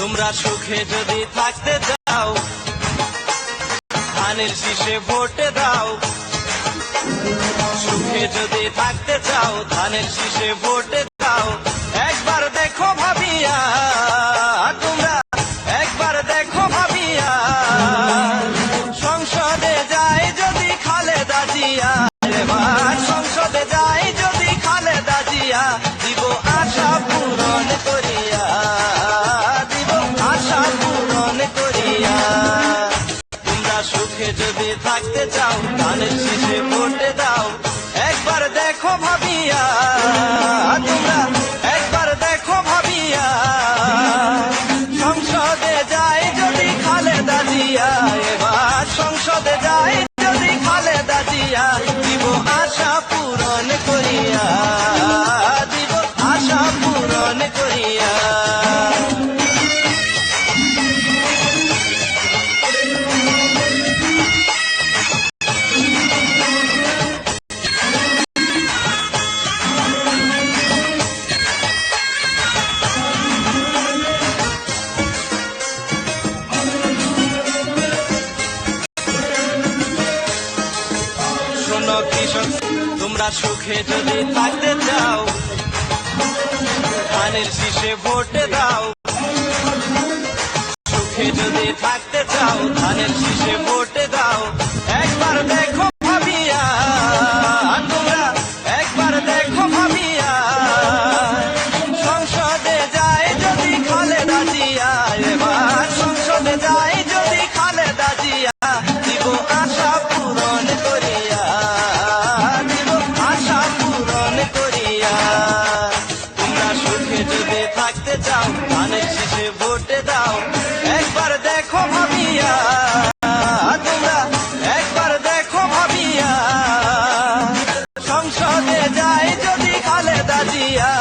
তোমরা সুখে যদি থাকতে চাও ধানের শীষে ভোট দাও। সুখে যদি থাকতে চাও ধানের শীষে ভোট দাও। একবার দেখো ভাবিয়া তোমরা, একবার দেখো ভাবিয়া সংসদে যায় যদি খালেদা জিয়া, এবার সংসদে যায় যদি খালেদা জিয়া, দিব আশা পূরণ করিয়া, দিব আশা পূরণ করিয়া। তোমরা সুখে যদি থাকতে চাও ধানের শীষে ভোট দাও। একবার দেখো ভাবিয়া তোমরা, একবার দেখো ভাবিয়া সংসদে যায় যদি খালেদা জিয়া, এবার সংসদে যায় যদি খালেদা জিয়া, দিব আশা পূরণ করিয়া, দিব আশা পূরণ করিয়া। শোনো কৃষক, তোমরা সুখে যদি থাকতে চাও ধানের শীষে ভোট দাও। সুখে যদি থাকতে চাও ধানের শীষে ভোট দাও। একবার দেখো ভাবিয়া তোমরা, একবার দেখো ভাবিয়া সংসদে যায় যদি খালেদা জিয়া, এবার সংসদে যায় যদি খালেদা জিয়া, দিব আশা পূরণ করিয়া, দিব আশা পূরণ করিয়া। তোমরা সুখে যদি থাকতে চাও ধানের শীষে ভোট দাও। একবার দেখো ভাবিয়া তোমরা, একবার দেখো ভাবিয়া সংসদে যায় যদি খালেদা জিয়া,